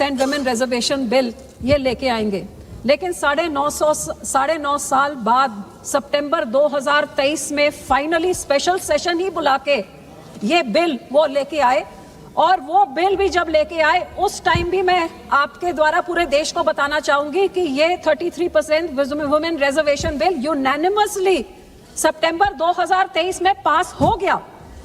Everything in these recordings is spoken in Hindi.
वुमेन रिजर्वेशन बिल ये लेके आएंगे, लेकिन 9.5 साल बाद सितंबर 2023 में फाइनली स्पेशल सेशन ही बुला के ये बिल वो लेके आए। और वो बिल भी जब लेके आए उस टाइम भी मैं आपके द्वारा पूरे देश को बताना चाहूंगी कि ये 33% वुमेन रिजर्वेशन बिल यूनैनिमसली सितंबर 2023 में पास हो गया।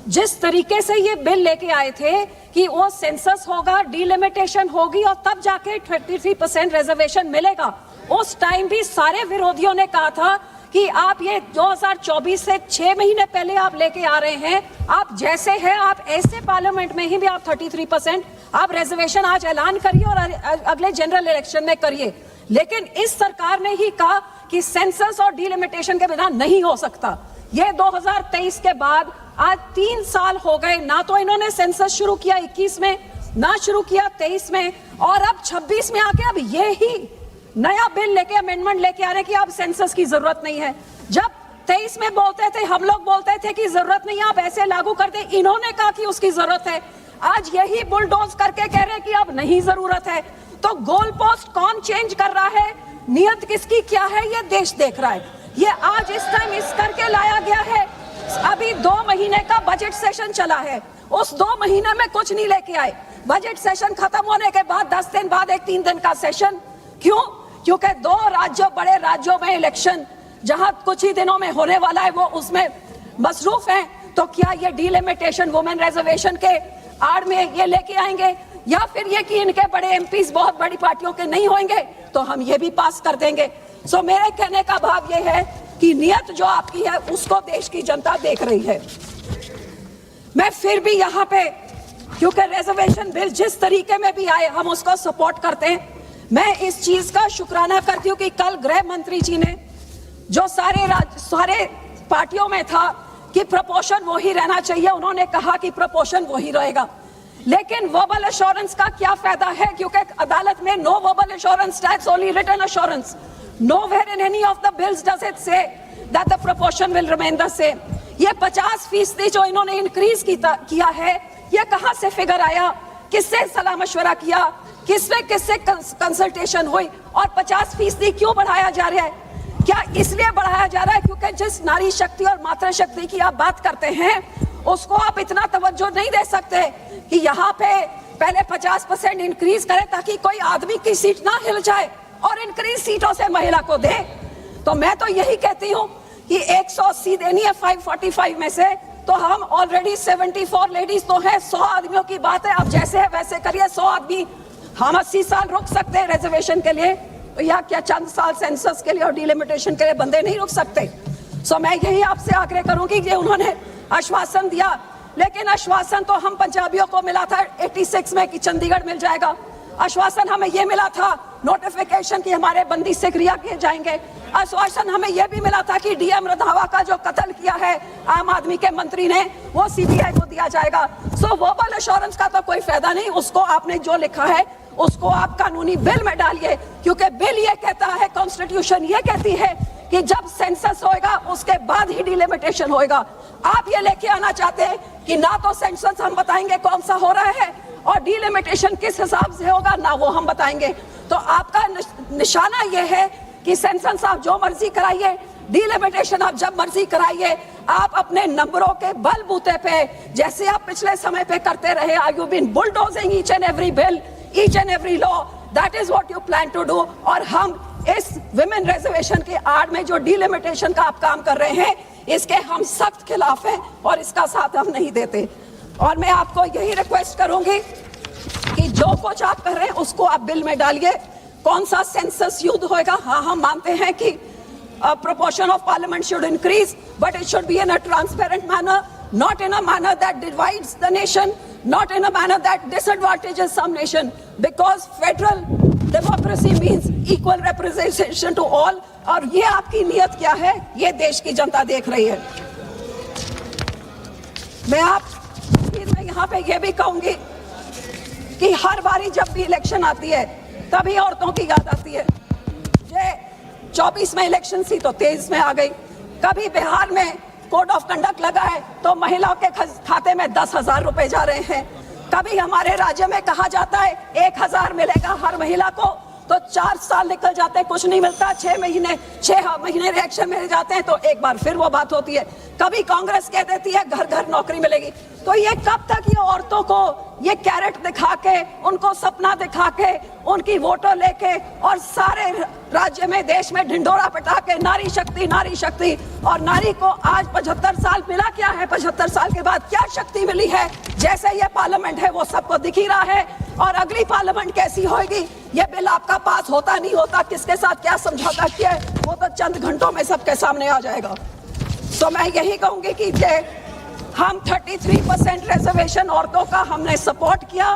जिस तरीके से ये बिल लेके आए थे कि वो सेंसस होगा, डिलिमिटेशन होगी और तब जाके 33% रिजर्वेशन मिलेगा, उस टाइम भी सारे विरोधियों ने कहा था कि आप ये 2024 से 6 महीने पहले आप लेके आ रहे हैं, आप जैसे हैं आप ऐसे पार्लियामेंट में ही भी आप 33% आप रिजर्वेशन आज ऐलान करिए और अगले जनरल इलेक्शन में करिए। लेकिन इस सरकार ने ही कहा कि सेंसस और डिलिमिटेशन के बिना नहीं हो सकता। ये 2023 के बाद आज 3 साल हो गए, ना तो इन्होंने सेंसस शुरू किया 21 में, ना शुरू किया 23 में, और अब 26 में आके अब ये ही नया बिल लेके अमेंडमेंट लेके आ रहे कि अब सेंसस की जरूरत नहीं है। जब 23 में बोलते थे, हम लोग बोलते थे कि जरूरत नहीं है, आप ऐसे लागू कर दे, इन्होंने कहा कि उसकी जरूरत है। आज यही बुलडोज करके कह रहे हैं कि अब नहीं जरूरत है। तो गोल पोस्ट कौन चेंज कर रहा है, नियत किसकी क्या है, ये देश देख रहा है। ये आज इस टाइम इस करके लाया गया है। अभी 2 महीने का बजट सेशन चला है, उस 2 महीने में कुछ नहीं लेके आए। बजट सेशन खत्म होने के बाद 10 दिन बाद एक 3 दिन का सेशन, क्यों? क्योंकि 2 राज्यों, बड़े राज्यों में इलेक्शन जहां कुछ ही दिनों में होने वाला है, वो उसमें मसरूफ हैं। तो क्या ये डिलिमिटेशन वुमेन रिजर्वेशन के आड़ में ये लेके आएंगे, या फिर ये कि इनके बड़े एमपीज बहुत बड़ी पार्टियों के नहीं होंगे तो हम ये भी पास कर देंगे। सो मेरे कहने का भाव ये है कि नियत जो आपकी है उसको देश की जनता देख रही है। मैं फिर भी यहाँ पे, क्योंकि रिजर्वेशन बिल जिस तरीके में भी आए हम उसको सपोर्ट करते हैं। मैं इस चीज का शुक्राना करती हूँ कि कल गृह मंत्री जी ने जो सारे पार्टियों में था कि प्रपोर्शन वही रहना चाहिए, उन्होंने कहा कि प्रपोर्शन वही रहेगा। लेकिन वर्बल एश्योरेंस का क्या फायदा है, क्योंकि अदालत में no verbal assurance, that's only written assurance. Nowhere in any of the bills does it say that the proportion will remain the same. ये 50% जो इन्होंने इंक्रीज किया है, ये कहाँ से फिगर आया, किससे सलाह मशवरा किया, किससे कंसल्टेशन हुई, और 50% क्यों बढ़ाया जा रहा है? क्या इसलिए बढ़ाया जा रहा है क्योंकि जिस नारी शक्ति और मातृ शक्ति की आप बात करते हैं उसको आप इतना तवज्जो नहीं दे सकते कि यहाँ पे पहले 50% इंक्रीज करें ताकि कोई आदमी की सीट ना हिल जाए और इंक्रीज सीटों से महिला को दे। तो मैं तो यही कहती हूँ कि 180 देनी है 545 में से, तो हम ऑलरेडी 74 लेडीज तो है, 100 आदमियों की बात है, अब जैसे है वैसे करिए। 100 आदमी, हम 80 साल रुक सकते हैं रिजर्वेशन के लिए, तो या क्या चंद साल सेंसस के लिए और डिलिमिटेशन के लिए बंदे नहीं रुक सकते? सो मैं यही आपसे आग्रह करूंगी कि उन्होंने आश्वासन दिया, लेकिन आश्वासन तो हम पंजाबियों को मिला था 86 में कि चंडीगढ़ मिल जाएगा। आश्वासन हमें ये मिला था नोटिफिकेशन कि हमारे बंदी से क्रिया किए जाएंगे। आश्वासन हमें यह भी मिला था कि डीएम रंधावा का जो कत्ल किया है आम आदमी के मंत्री ने, वो सीबीआई को दिया जाएगा। सो वर्बल एश्योरेंस का तो कोई फायदा नहीं, उसको आपने जो लिखा है उसको आप कानूनी बिल में डालिए, क्योंकि बिल ये कहता है, कॉन्स्टिट्यूशन ये कहती है कि जब सेंसस होएगा उसके बाद ही डिलिमिटेशन होएगा। आप ये लेके आना चाहते हैं कि ना तो सेंसस हम बताएंगे कौन सा हो रहा है और डिलिमिटेशन किस हिसाब से होगा, ना वो हम बताएंगे। तो आपका निशाना ये है कि सेंसस आप जो मर्जी कराइए, डिलिमिटेशन आप जब मर्जी कराइए, आप अपने नंबरों के बलबूते पे जैसे आप पिछले समय पे करते रहे, you been bulldozing each and every bill, each and every law, that is what you plan to do. और हम इस विमेन रिजर्वेशन के आड़ में जो डिलिमिटेशन का आप काम कर रहे हैं, इसके हम सख्त खिलाफ हैं और इसका साथ हम नहीं देते। और मैं आपको यही रिक्वेस्ट करूंगी कि जो कुछ आप कर रहे हैं उसको आप बिल में डालिए। कौन सा सेंसस युद्ध होएगा, हाँ हम मानते हैं कि proportion of parliament should increase, but it should be in a transparent manner, not in a manner that divides the nation, not in a manner that disadvantages some nation, because federal democracy means equal representation to all। और ये आपकी नियत क्या है, ये देश की जनता देख रही है। मैं यहाँ पे ये भी कहूंगी कि हर बारी जब भी इलेक्शन आती है तभी औरतों की याद आती है। ये 24 में इलेक्शन थी तो 23 में आ गई। कभी बिहार में कोड ऑफ कंडक्ट लगा है तो महिलाओं के खाते में 10,000 रुपए जा रहे हैं। कभी हमारे राज्य में कहा जाता है 1000 मिलेगा हर महिला को, तो 4 साल निकल जाते हैं, कुछ नहीं मिलता। 6 महीने रिएक्शन मिल जाते हैं, तो एक बार फिर वो बात होती है। कभी कांग्रेस कह देती है घर घर नौकरी मिलेगी। तो ये कब तक ये औरतों को ये कैरेट दिखा के, उनको सपना दिखा के, उनकी वोटों लेके और सारे राज्य में देश में ढिंढोरा पिटा के नारी शक्ति, और नारी को आज 75 साल मिला क्या है? 75 साल के बाद क्या शक्ति मिली है? जैसे ये पार्लियामेंट है वो सबको दिख ही रहा है। और अगली पार्लियामेंट कैसी होगी, ये बिल आपका पास होता नहीं होता, किसके साथ क्या समझौता किया है, वो तो चंद घंटों में सबके सामने आ जाएगा। तो मैं यही कहूंगी कि हम 33% रिजर्वेशन औरतों का हमने सपोर्ट किया,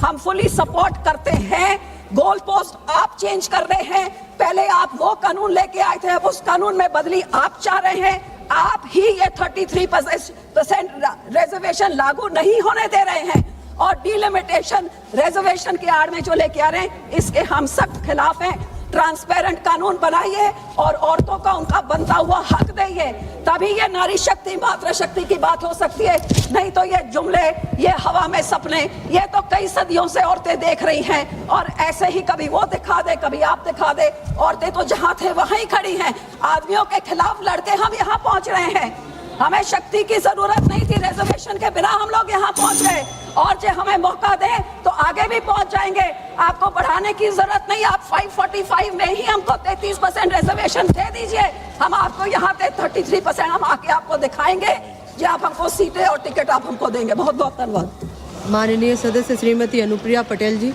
हम फुली सपोर्ट करते हैं। गोल पोस्ट आप चेंज कर रहे हैं, पहले आप वो कानून लेके आए थे, अब उस कानून में बदली आप चाह रहे हैं। आप ही ये 33% रिजर्वेशन लागू नहीं होने दे रहे हैं, और डिलिमिटेशन रिजर्वेशन की आड़ में जो लेके आ रहे हैं, इसके हम सख्त खिलाफ हैं। ट्रांसपेरेंट कानून बनाइए और औरतों का उनका बनता हुआ हक देइए, तभी ये नारी शक्ति मातृशक्ति की बात हो सकती है। नहीं तो ये जुमले, ये हवा में सपने, ये तो कई सदियों से औरतें देख रही हैं, और ऐसे ही कभी वो दिखा दे, कभी आप दिखा दे। औरतें तो जहां थे वहीं ही खड़ी हैं, आदमियों के खिलाफ लड़के हम यहाँ पहुंच रहे हैं। हमें शक्ति की जरूरत नहीं थी, रिजर्वेशन के बिना हम लोग यहाँ पहुंच गए, और जो हमें मौका दें तो आगे भी पहुंच जाएंगे। आपको बढ़ाने की जरूरत नहीं, आप 545 में ही हमको 33% रिजर्वेशन दे दीजिए, हम आपको यहाँ पे 33% हम आके आपको दिखाएंगे, जो आप हमको सीटें और टिकट आप हमको देंगे। बहुत बहुत धन्यवाद। माननीय सदस्य श्रीमती अनुप्रिया पटेल जी।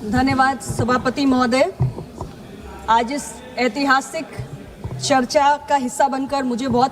धन्यवाद सभापति महोदय। आज इस ऐतिहासिक चर्चा का हिस्सा बनकर मुझे बहुत